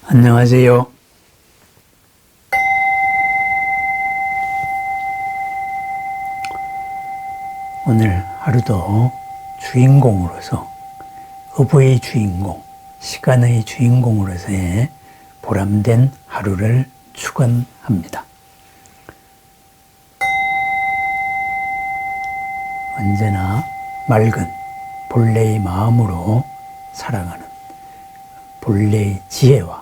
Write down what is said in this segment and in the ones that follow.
안녕하세요. 오늘 하루도 주인공으로서, 어부의 주인공, 시간의 주인공으로서의 보람된 하루를 축원합니다. 언제나 맑은 본래의 마음으로 살아가는, 본래의 지혜와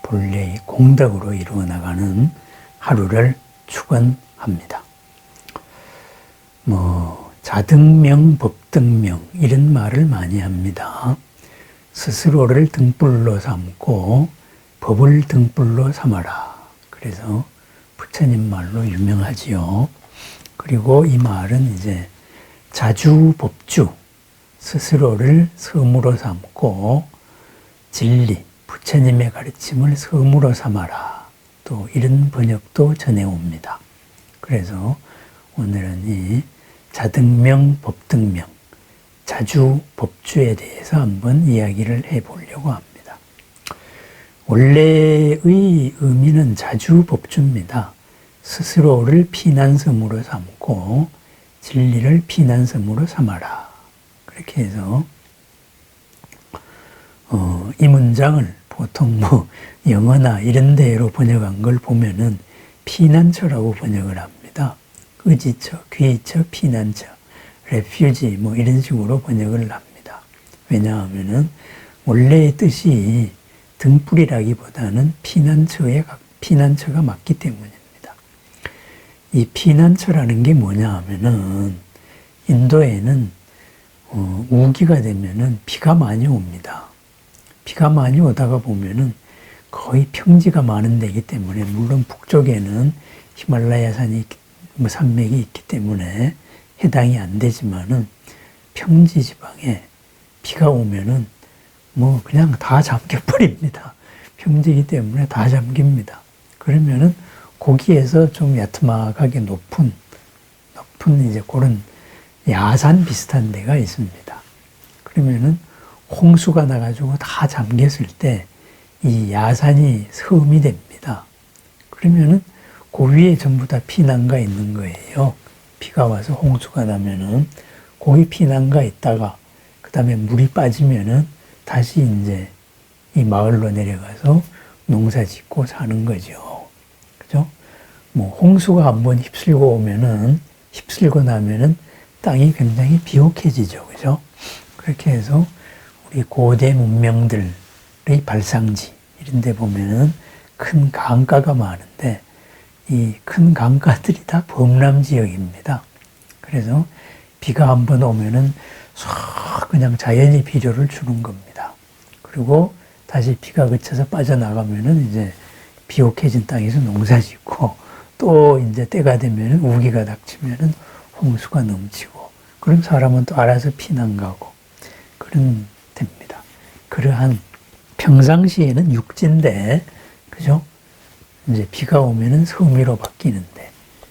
본래의 공덕으로 이루어 나가는 하루를 축원합니다. 자등명, 법등명 이런 말을 많이 합니다. 스스로를 등불로 삼고 법을 등불로 삼아라. 그래서 부처님 말로 유명하지요. 그리고 이 말은 이제 자주법주, 스스로를 섬으로 삼고 진리, 부처님의 가르침을 섬으로 삼아라. 또 이런 번역도 전해옵니다. 그래서 오늘은 이 자등명, 법등명, 자주법주에 대해서 한번 이야기를 해보려고 합니다. 원래의 의미는 자주법주입니다. 스스로를 피난섬으로 삼고 진리를 피난섬으로 삼아라. 그렇게 해서 이 문장을 보통 영어나 이런 데로 번역한 걸 보면은 피난처라고 번역을 합니다. 의지처, 귀처, 피난처, 레퓨지 이런 식으로 번역을 합니다. 왜냐하면은 원래의 뜻이 등불이라기보다는 피난처가 맞기 때문입니다. 이 피난처라는 게 뭐냐 하면은 인도에는 우기가 되면은 비가 많이 옵니다. 비가 많이 오다가 보면은 거의 평지가 많은 데이기 때문에, 물론 북쪽에는 히말라야 산맥이 있기 때문에 해당이 안 되지만은 평지 지방에 비가 오면은 그냥 다 잠겨버립니다. 평지이기 때문에 다 잠깁니다. 그러면은 거기에서 좀 야트막하게 높은 이제 그런 야산 비슷한 데가 있습니다. 그러면은 홍수가 나가지고 다 잠겼을 때 이 야산이 섬이 됩니다. 그러면은 그 위에 전부 다 피난가 있는 거예요. 비가 와서 홍수가 나면은 거기 피난가 있다가 그 다음에 물이 빠지면은 다시 이제 이 마을로 내려가서 농사 짓고 사는 거죠. 그죠? 홍수가 한번 휩쓸고 나면은 땅이 굉장히 비옥해지죠. 그죠? 그렇게 해서 우리 고대 문명들의 발상지 이런 데 보면은 큰 강가가 많은데 이 큰 강가들이 다 범람 지역입니다. 그래서 비가 한번 오면은 쏙 그냥 자연이 비료를 주는 겁니다. 그리고 다시 비가 그쳐서 빠져나가면은 이제 비옥해진 땅에서 농사 짓고, 또 이제 때가 되면은 우기가 닥치면은 홍수가 넘치고, 그럼 사람은 또 알아서 피난 가고 그런 됩니다. 그러한 평상시에는 육지인데, 그죠? 이제 비가 오면은 섬으로 바뀌는데,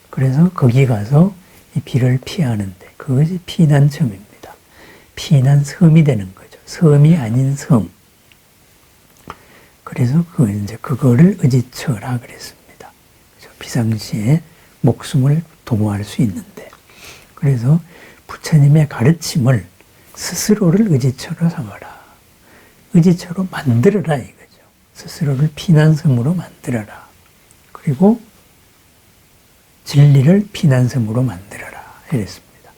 그래서 거기 가서 이 비를 피하는데, 그것이 피난섬입니다. 피난섬이 되는 거죠. 섬이 아닌 섬. 그래서 그거를 의지처라 그랬습니다. 그죠? 비상시에 목숨을 도모할 수 있는데, 그래서 부처님의 가르침을 스스로를 의지처로 삼아라. 의지처로 만들어라 이거죠. 스스로를 피난섬으로 만들어라. 그리고 진리를 피난섬으로 만들어라. 이랬습니다.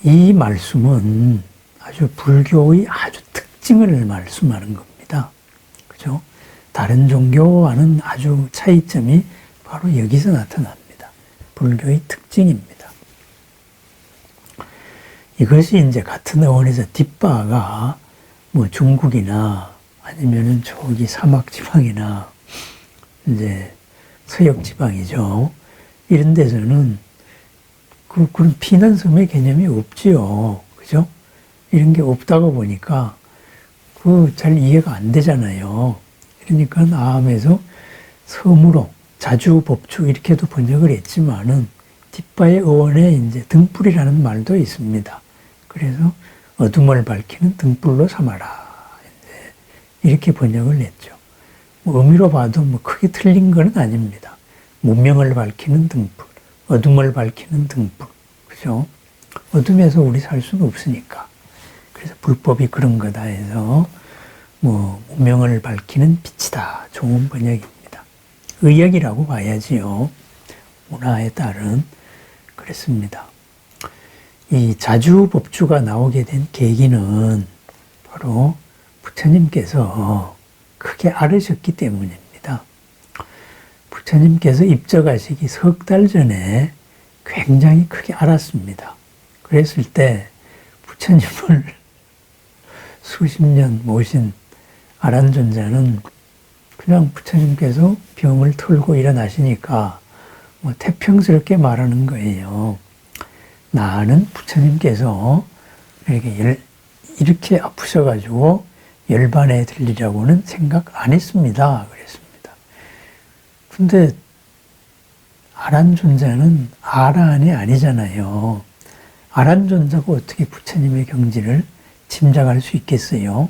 이 말씀은 아주 불교의 아주 특징을 말씀하는 겁니다. 그죠? 다른 종교와는 아주 차이점이 바로 여기서 나타납니다. 불교의 특징입니다. 이것이 이제 같은 어원에서 뒷바가 중국이나 아니면은 저기 사막 지방이나 이제 서역 지방이죠. 이런 데서는 그런 피난섬의 개념이 없지요. 그죠? 이런 게 없다가 보니까 잘 이해가 안 되잖아요. 그러니까 암에서 섬으로 자주법주 이렇게도 번역을 했지만은 뒷바의 어원에 이제 등불이라는 말도 있습니다. 그래서 어둠을 밝히는 등불로 삼아라. 이렇게 번역을 했죠. 뭐 의미로 봐도 뭐 크게 틀린 건 아닙니다. 문명을 밝히는 등불, 어둠을 밝히는 등불, 그죠? 어둠에서 우리 살 수는 없으니까. 그래서 불법이 그런 거다 해서 뭐 문명을 밝히는 빛이다. 좋은 번역입니다. 의역이라고 봐야지요. 문화에 따른 그랬습니다. 이 자주법주가 나오게 된 계기는 바로 부처님께서 크게 앓으셨기 때문입니다. 부처님께서 입적하시기 석 달 전에 굉장히 크게 앓았습니다. 그랬을 때 부처님을 수십 년 모신 아란존자는 그냥 부처님께서 병을 털고 일어나시니까 뭐 태평스럽게 말하는 거예요. 나는 부처님께서 이렇게 아프셔가지고 열반에 들리라고는 생각 안 했습니다. 그랬습니다. 근데 아란존자는 아라한이 아니잖아요. 아란존자가 어떻게 부처님의 경지를 짐작할 수 있겠어요?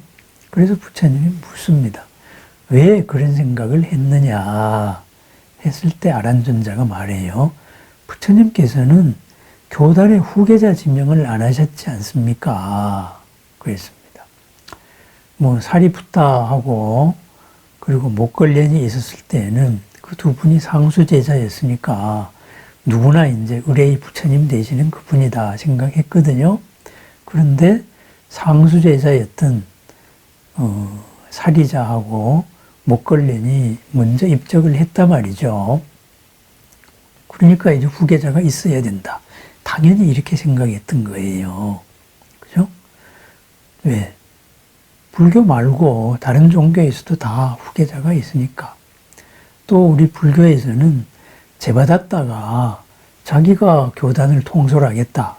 그래서 부처님이 묻습니다. 왜 그런 생각을 했느냐 했을 때 아란존자가 말해요. 부처님께서는 교단의 후계자 지명을 안 하셨지 않습니까? 그랬습니다. 뭐 사리푸타 하고 그리고 목걸련이 있었을 때는 그 두 분이 상수제자였으니까 누구나 이제 의뢰의 부처님 되시는 그분이다 생각했거든요. 그런데 상수제자였던 사리자하고 목걸련이 먼저 입적을 했단 말이죠. 그러니까 이제 후계자가 있어야 된다. 당연히 이렇게 생각했던 거예요. 그죠? 왜? 불교 말고 다른 종교에서도 다 후계자가 있으니까. 또 우리 불교에서는 제받았다가 자기가 교단을 통솔하겠다.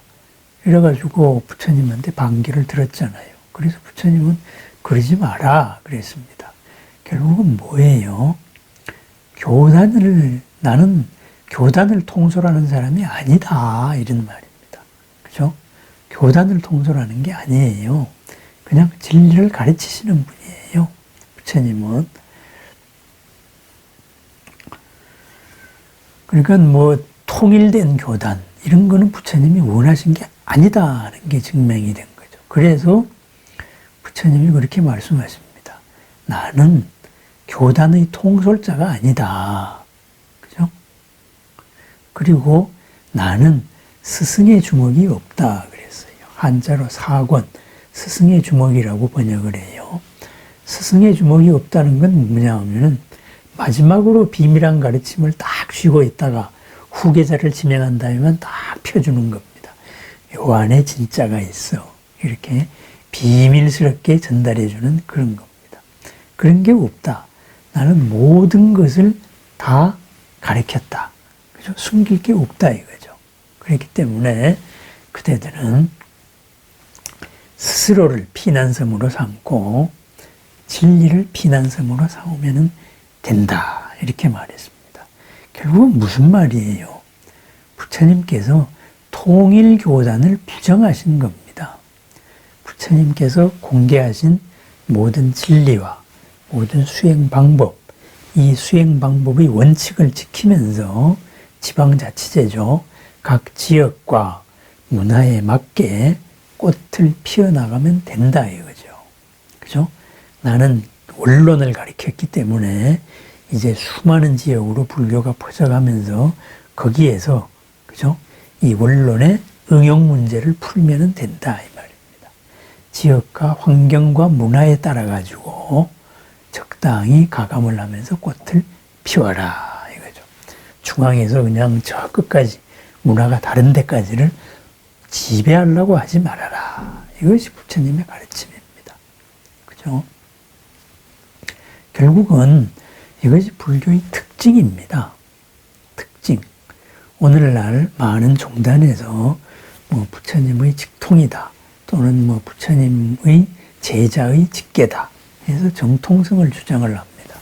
이래가지고 부처님한테 반기를 들었잖아요. 그래서 부처님은 그러지 마라 그랬습니다. 결국은 뭐예요? 나는 교단을 통솔하는 사람이 아니다. 이런 말입니다. 그죠? 교단을 통솔하는 게 아니에요. 그냥 진리를 가르치시는 분이에요. 부처님은. 그러니까 뭐 통일된 교단 이런 거는 부처님이 원하신 게 아니다는 게 증명이 된 거죠. 그래서 부처님이 그렇게 말씀하십니다. 나는 교단의 통솔자가 아니다. 그죠? 그리고 나는 스승의 주먹이 없다 그랬어요. 한자로 사권, 스승의 주먹이라고 번역을 해요. 스승의 주먹이 없다는 건 뭐냐 하면은 마지막으로 비밀한 가르침을 딱 쥐고 있다가 후계자를 지명한 다음에만 딱 펴주는 겁니다. 요 안에 진짜가 있어. 이렇게 비밀스럽게 전달해주는 그런 겁니다. 그런 게 없다. 나는 모든 것을 다 가르쳤다. 그죠? 숨길 게 없다 이거죠. 그렇기 때문에 그대들은 스스로를 피난섬으로 삼고 진리를 피난섬으로 삼으면 된다. 이렇게 말했습니다. 결국은 무슨 말이에요? 부처님께서 통일교단을 부정하신 겁니다. 부처님께서 공개하신 모든 진리와 모든 수행 방법, 이 수행 방법의 원칙을 지키면서 지방자치제죠. 각 지역과 문화에 맞게 꽃을 피워나가면 된다 이거죠. 그죠? 나는 원론을 가르쳤기 때문에 이제 수많은 지역으로 불교가 퍼져가면서 거기에서 그죠? 이 원론의 응용 문제를 풀면 된다 이 말입니다. 지역과 환경과 문화에 따라 가지고 적당히 가감을 하면서 꽃을 피워라 이거죠. 중앙에서 그냥 저 끝까지 문화가 다른 데까지를 지배하려고 하지 말아라. 이것이 부처님의 가르침입니다. 그죠? 결국은 이것이 불교의 특징입니다. 특징. 오늘날 많은 종단에서 뭐 부처님의 직통이다. 또는 뭐 부처님의 제자의 직계다. 해서 정통성을 주장을 합니다.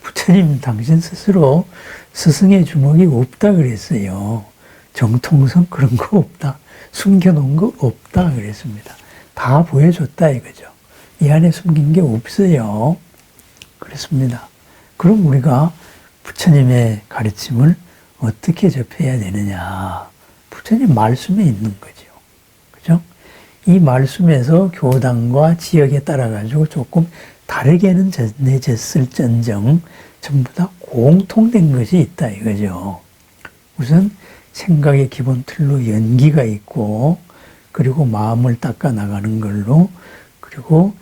부처님 당신 스스로 스승의 주먹이 없다 그랬어요. 정통성 그런 거 없다. 숨겨놓은 거 없다 그랬습니다. 다 보여줬다 이거죠. 이 안에 숨긴 게 없어요. 그렇습니다. 그럼 우리가 부처님의 가르침을 어떻게 접해야 되느냐? 부처님 말씀에 있는 거죠. 그죠? 이 말씀에서 교당과 지역에 따라가지고 조금 다르게는 전해졌을전정 전부 다 공통된 것이 있다 이거죠. 우선 생각의 기본 틀로 연기가 있고, 그리고 마음을 닦아 나가는 걸로, 그리고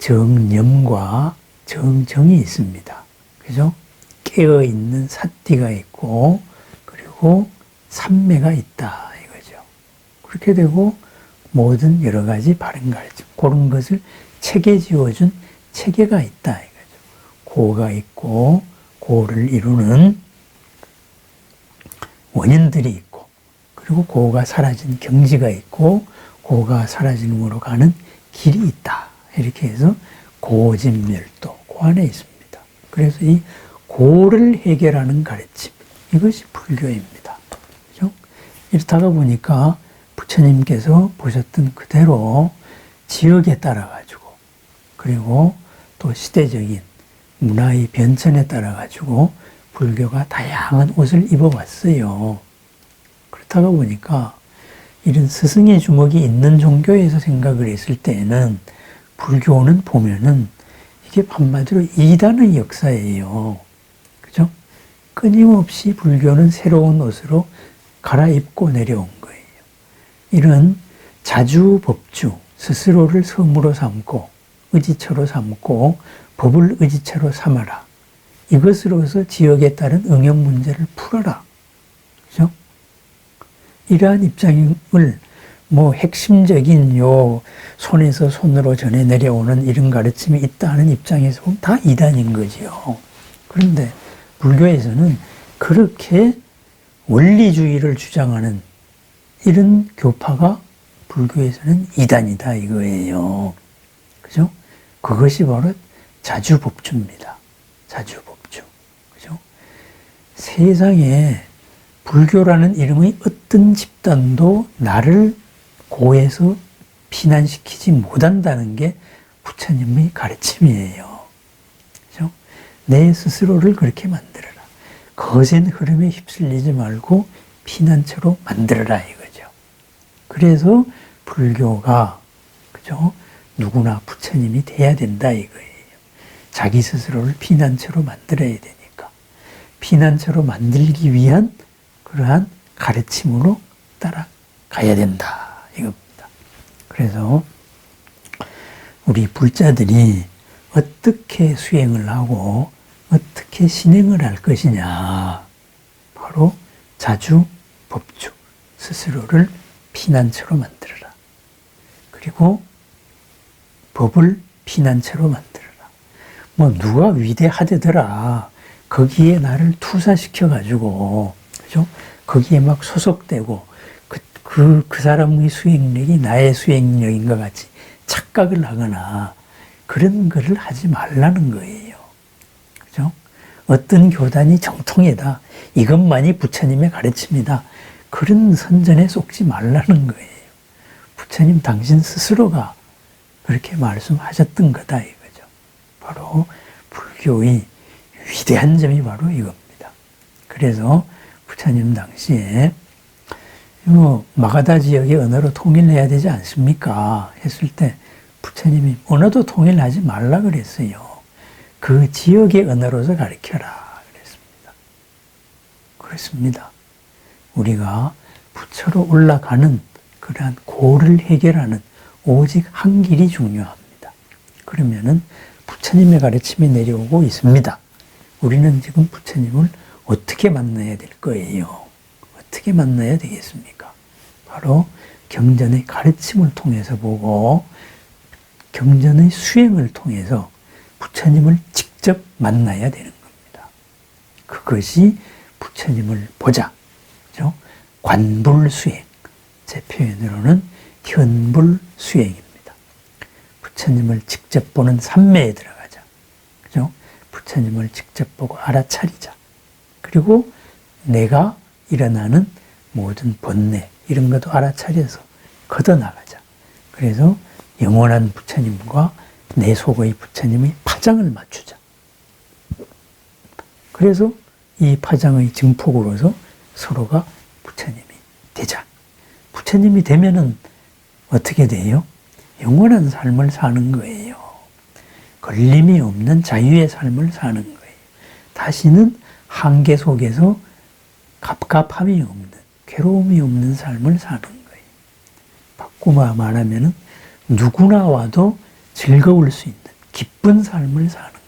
정념과 정정이 있습니다. 그죠? 깨어있는 사띠가 있고, 그리고 삼매가 있다 이거죠. 그렇게 되고 모든 여러 가지 바른 가르침, 그런 것을 체계 지어준 체계가 있다 이거죠. 고가 있고, 고를 이루는 원인들이 있고, 그리고 고가 사라진 경지가 있고, 고가 사라짐으로 가는 길이 있다. 이렇게 해서 고진멸도 그 안에 있습니다. 그래서 이 고를 해결하는 가르침, 이것이 불교입니다. 그죠? 이렇다가 보니까 부처님께서 보셨던 그대로 지역에 따라 가지고, 그리고 또 시대적인 문화의 변천에 따라 가지고 불교가 다양한 옷을 입어왔어요. 그렇다가 보니까 이런 스승의 주목이 있는 종교에서 생각을 했을 때에는 불교는 보면은 이게 한마디로 이단의 역사예요. 그죠? 끊임없이 불교는 새로운 옷으로 갈아입고 내려온 거예요. 이런 자주법주, 스스로를 섬으로 삼고 의지처로 삼고 법을 의지처로 삼아라. 이것으로서 지역에 따른 응용 문제를 풀어라. 그죠? 이러한 입장을 핵심적인 손에서 손으로 전해 내려오는 이런 가르침이 있다 하는 입장에서 보면 다 이단인 거지요. 그런데 불교에서는 그렇게 원리주의를 주장하는 이런 교파가 불교에서는 이단이다 이거예요. 그죠? 그것이 바로 자주법주입니다. 자주법주. 그죠? 세상에 불교라는 이름의 어떤 집단도 나를 고에서 피난시키지 못한다는 게 부처님의 가르침이에요. 그죠? 내 스스로를 그렇게 만들어라. 거센 흐름에 휩쓸리지 말고 피난처로 만들어라 이거죠. 그래서 불교가, 그죠? 누구나 부처님이 돼야 된다 이거예요. 자기 스스로를 피난처로 만들어야 되니까. 피난처로 만들기 위한 그러한 가르침으로 따라가야 된다 이겁니다. 그래서 우리 불자들이 어떻게 수행을 하고 어떻게 신행을 할 것이냐, 바로 자주 법주, 스스로를 피난처로 만들어라. 그리고 법을 피난처로 만들어라. 누가 위대하대더라. 거기에 나를 투사시켜가지고, 그죠? 거기에 막 소속되고, 그 사람의 수행력이 나의 수행력인 것 같이 착각을 하거나, 그런 거를 하지 말라는 거예요. 그죠? 어떤 교단이 정통이다. 이것만이 부처님의 가르침이다. 그런 선전에 속지 말라는 거예요. 부처님 당신 스스로가 그렇게 말씀하셨던 거다 이거죠. 바로 불교의 위대한 점이 바로 이겁니다. 그래서 부처님 당시에 마가다 지역의 언어로 통일해야 되지 않습니까? 했을 때 부처님이 언어도 통일하지 말라 그랬어요. 그 지역의 언어로서 가르쳐라 그랬습니다. 그렇습니다. 우리가 부처로 올라가는 그러한 고를 해결하는 오직 한 길이 중요합니다. 그러면은 부처님의 가르침이 내려오고 있습니다. 우리는 지금 부처님을 어떻게 만나야 될 거예요? 어떻게 만나야 되겠습니까? 바로 경전의 가르침을 통해서 보고 경전의 수행을 통해서 부처님을 직접 만나야 되는 겁니다. 그것이 부처님을 보자. 그죠? 관불수행. 제 표현으로는 현불수행입니다. 부처님을 직접 보는 삼매에 들어가자. 그죠? 부처님을 직접 보고 알아차리자. 그리고 내가 일어나는 모든 번뇌, 이런 것도 알아차려서 걷어나가자. 그래서 영원한 부처님과 내 속의 부처님의 파장을 맞추자. 그래서 이 파장의 증폭으로서 서로가 부처님이 되자. 부처님이 되면은 어떻게 돼요? 영원한 삶을 사는 거예요. 걸림이 없는 자유의 삶을 사는 거예요. 다시는 한계 속에서 갑갑함이 없는, 괴로움이 없는 삶을 사는 거예요. 바꾸어 말하면은 누구나 와도 즐거울 수 있는 기쁜 삶을 사는 거예요.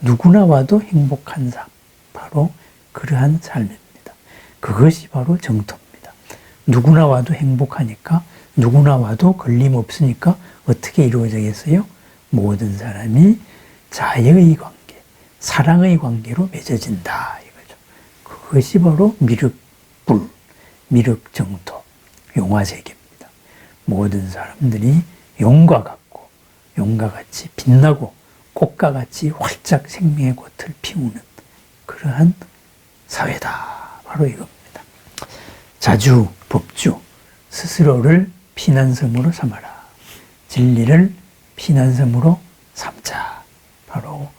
누구나 와도 행복한 삶, 바로 그러한 삶입니다. 그것이 바로 정토입니다. 누구나 와도 행복하니까, 누구나 와도 걸림 없으니까 어떻게 이루어지겠어요? 모든 사람이 자유의 관계, 사랑의 관계로 맺어진다 이거죠. 그것이 바로 미륵불, 미륵정토, 용화세계입니다. 모든 사람들이 용과 같고, 용과 같이 빛나고, 꽃과 같이 활짝 생명의 꽃을 피우는 그러한 사회다. 바로 이겁니다. 자주, 법주, 스스로를 피난섬으로 삼아라. 진리를 피난섬으로 삼자. 바로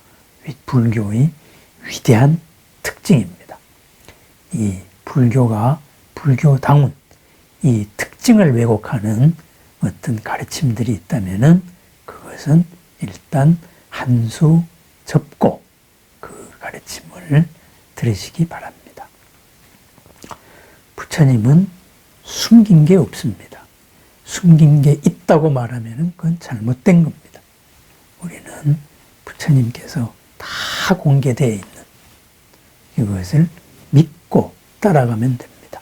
불교의 위대한 특징입니다. 이 불교가, 불교다운 이 특징을 왜곡하는 어떤 가르침들이 있다면은 그것은 일단 한 수 접고 그 가르침을 들으시기 바랍니다. 부처님은 숨긴 게 없습니다. 숨긴 게 있다고 말하면 그건 잘못된 겁니다. 우리는 부처님께서 다 공개되어 있는 이것을 믿고 따라가면 됩니다.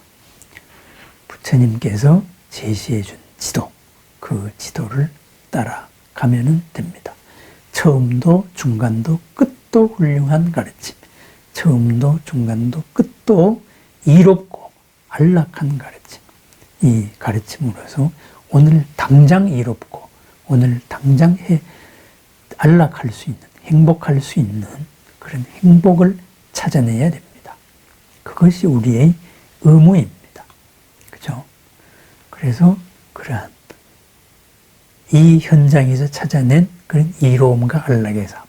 부처님께서 제시해 준 지도, 그 지도를 따라가면 됩니다. 처음도 중간도 끝도 훌륭한 가르침, 처음도 중간도 끝도 이롭고 안락한 가르침, 이 가르침으로서 오늘 당장 이롭고 오늘 당장 안락할 수 있는, 행복할 수 있는 그런 행복을 찾아내야 됩니다. 그것이 우리의 의무입니다. 그죠? 그래서 그러한 이 현장에서 찾아낸 그런 이로움과 안락의 삶,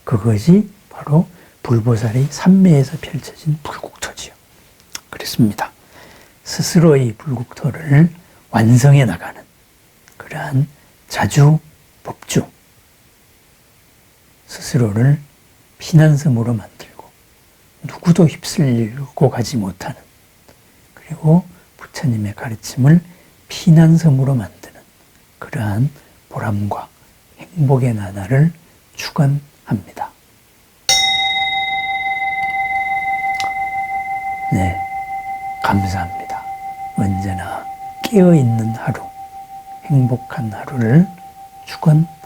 그것이 바로 불보살의 삼매에서 펼쳐진 불국토지요. 그렇습니다. 스스로의 불국토를 완성해 나가는 그러한 자주, 법주, 스스로를 피난섬으로 만들고 누구도 휩쓸고 가지 못하는, 그리고 부처님의 가르침을 피난섬으로 만드는 그러한 보람과 행복의 나날을 축원합니다. 네, 감사합니다. 언제나 깨어있는 하루, 행복한 하루를 축원합니다.